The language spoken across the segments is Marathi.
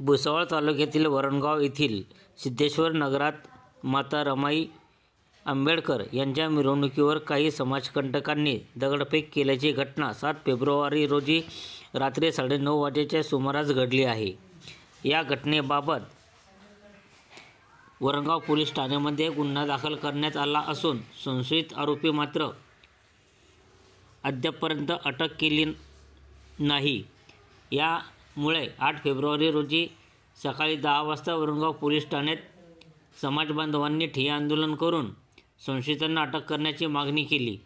भुसावळ तालुक्यातील वरणगाव येथील सिद्धेश्वर नगरात माता रमाई आंबेडकर यांच्या मिरवणुकीवर काही समाजकंटकांनी दगडफेक केल्याची घटना 7 फेब्रुवारी रोजी रात्री 9:30 वाजेच्या सुमारास घडली आहे। या घटनेबाबत वरणगाव पोलीस ठाण्यामध्ये गुन्हा दाखल करण्यात आला असून संशयित आरोपी मात्र अद्यापपर्यंत अटक केली नाही। यामुळे 8 फेब्रुवारी रोजी सकाळी 10 वाजता वरणगाव पोलीस ठाण्यात समाजबांधवांनी ठिय्या आंदोलन करून संशयितांना अटक करण्याची मागणी केली।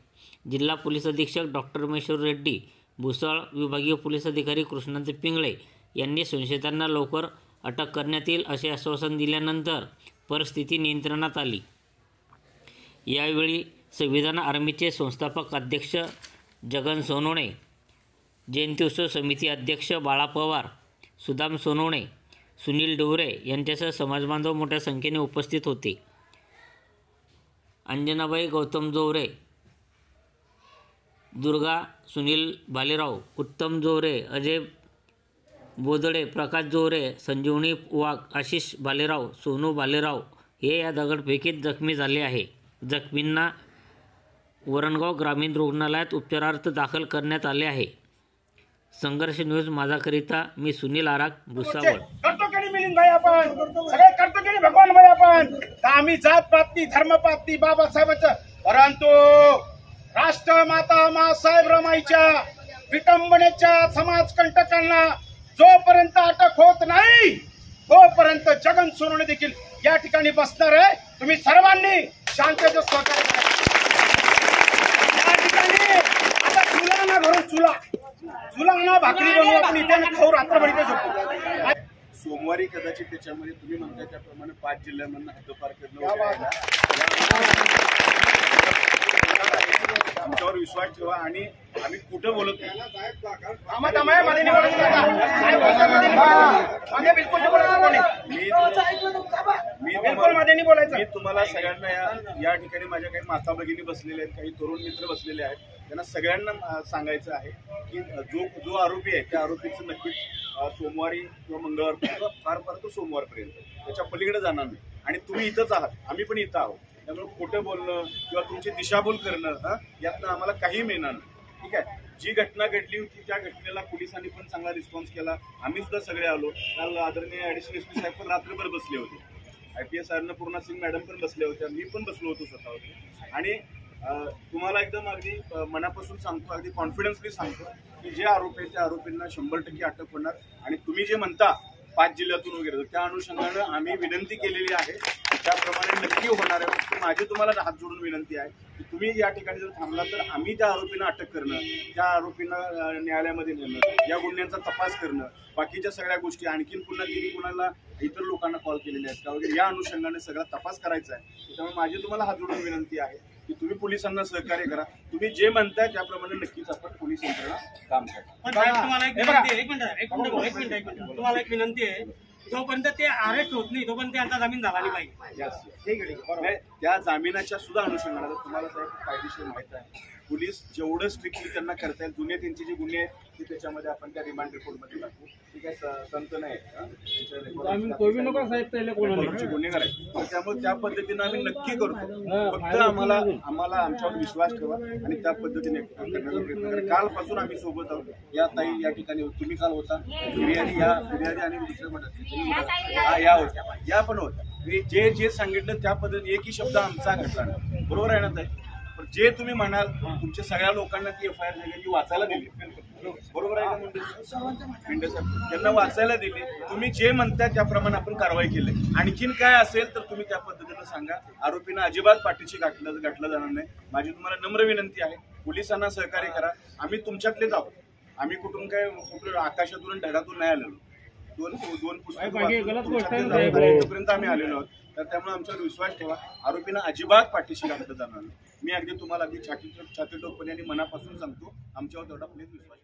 जिल्हा पोलीस अधीक्षक डॉक्टर महेश्वर रेड्डी, भुसावळ विभागीय पोलीस अधिकारी कृष्णांत पिंगळे यांनी संशयितांना लवकर अटक करण्यात येईल असे आश्वासन दिल्यानंतर परिस्थिती नियंत्रणात आली। यावेळी संविधान आर्मीचे संस्थापक अध्यक्ष जगन सोनवणे, जयंत्योत्सव समिती अध्यक्ष बाळा पवार, सुदाम सोनवणे, सुनील डोरे यांच्यासह समाजबांधव मोठ्या संख्येने उपस्थित होते। अंजनाबाई गौतम जोरे, दुर्गा सुनील भालेराव, उत्तम जोरे, अजय बोदडे, प्रकाश जोरे, संजीवनी वाघ, आशिष भालेराव, सोनू भालेराव हे या दगडफेकीत जखमी झाले आहे। जखमींना वरणगाव ग्रामीण रुग्णालयात उपचारार्थ दाखल करण्यात आले आहे। संघर्ष न्यूज माझाकरिता मी सुनील आराग, भुसावळ। करतो केली मिलिंद भाई, आपण सगळे करतो केली भगवान भाई, आपण आम्ही जात पातनी धर्म पातनी बाबासाहेबांचं, परंतु राष्ट्रमाता मासाहेब रमाईच्या विटंबनेच्या समाजकंटकांना जोपर्यंत अटक होत नाही तोपर्यंत जगन सोनवणे देखील या ठिकाणी बसणार आहे। तुम्ही सर्वांनी शांततेचं सहकार्य करा। या ठिकाणी आता चुला ना घरून चुला ना भाकरी बनवून आपण इथे खाऊ रात्रभर इथे झोपू। सोमवारी कदाचित त्याच्यामध्ये तुम्ही म्हणताय त्याप्रमाणे 5 जिल्ह्यांमधून हद्दपार करणं, आमच्यावर विश्वास ठेवा आणि आम्ही कुठं बोलत नाही। मी तुम्हाला सगळ्यांना या ठिकाणी माझ्या काही माता भगिनी बसलेल्या आहेत, काही तरुण मित्र बसलेले आहेत, त्यांना सगळ्यांना सांगायचं आहे की जो आरोपी आहे त्या आरोपीचं नक्कीच सोमवारी किंवा मंगळवार फार तो सोमवारपर्यंत त्याच्या पलीकडे जाणार नाही। आणि तुम्ही इथंच आहात, आम्ही पण इथं आहोत, त्यामुळे खोटं बोलणं किंवा तुमची दिशाभूल करणं यातनं आम्हाला काही मिळणार नाही। ठीक आहे, जी घटना घडली होती त्या घटनेला पोलिसांनी पण चांगला रिस्पॉन्स केला, आम्ही सुद्धा सगळे आलो। काल आदरणीय ॲडिशनल एसपी साहेब पण रात्रभर बसले होते, IPS अन्नपूर्णा सिंग मॅडम पण बसले होत्या, मी पण बसलो होतो स्वतः। आणि तुम्हाला एकदम अगदी मनापासून सांगतो, अगदी कॉन्फिडन्सली सांगतो की जे आरोपी आहेत त्या आरोपींना 100% अटक होणार। आणि तुम्ही जे म्हणता 5 जिल्ह्यातून वगैरे, त्या अनुषंगानं आम्ही विनंती केलेली आहे, त्याप्रमाणे नक्की होणार आहे। माझी तुम्हाला हात जोडून विनंती आहे की तुम्ही या ठिकाणी जर थांबला तर आम्ही त्या आरोपींना अटक करणं, त्या आरोपींना न्यायालयामध्ये नेणं, या गुन्ह्यांचा तपास करणं, बाकीच्या सगळ्या गोष्टी आणखीन पुन्हा तिने कुणाला इतर लोकांना कॉल केलेले आहेत का वगैरे या अनुषंगाने सगळा तपास करायचा आहे। त्यामुळे माझी तुम्हाला हात जोडून विनंती आहे की तुम्ही पोलिसांना सहकार्य करा। तुम्ही जे म्हणताय त्याप्रमाणे नक्कीच आपण पोलीस यंत्रणा काम करा। तुम्हाला एक विनंती आहे, जोपर्यंत ते अरेस्ट होत नाही तोपर्यंत त्यांचा जामीन झाला नाही पाहिजे। त्या जामिनाच्या सुद्धा अनुषंगाने तुम्हाला कायदेशीर माहित आहे, पोलीस जेवढं स्ट्रिक्टली त्यांना करता येईल, जुने त्यांचे जे गुन्हे आहेत ते त्याच्यामध्ये आपण त्या रिमांड रिपोर्टमध्ये टाकू। ठीक आहे, संत नाही गुन्हेगार आहेत, त्यामुळे त्या पद्धतीने आम्ही नक्की करतो। फक्त आम्हाला आमच्यावर विश्वास ठेवा आणि त्या पद्धतीने करण्याचा प्रयत्न करा। कालपासून आम्ही सोबत आहोत। या ताई या ठिकाणी तुम्ही काल होता, बिर्याणी आणि दुसऱ्या म्हणतात या होत्या, या पण होत्या। जे सांगितलं त्या पद्धतीने एकही शब्द आमचा घटला नाही, बरोबर आहे ना ताई? पण जे तुम्ही म्हणाल तुमच्या सगळ्या लोकांना ती FIR ती वाचायला दिली, बरोबर आहे का? मेंढे साहेब त्यांना वाचायला दिली, तुम्ही जे म्हणताय त्याप्रमाणे आपण कारवाई केली। आणखीन काय असेल तर तुम्ही त्या पद्धतीनं सांगा, आरोपींना अजिबात पाठीशी घातलं जाणार नाही। माझी तुम्हाला नम्र विनंती आहे, पोलिसांना सहकार्य करा। आम्ही तुमच्यातलेच आहोत, आम्ही कुठून आकाशातून ढगातून नाही आलेलो, दोन पुस्तकापर्यंत आम्ही आलेलो आहोत। तर त्यामुळे आमच्यावर विश्वास ठेवा, आरोपींना अजिबात पाठीशी घातलं जाणार नाही। मी अगदी तुम्हाला अगदी छाती टोकपणे आणि मनापासून सांगतो, आमच्यावर तेवढा प्लीज विश्वास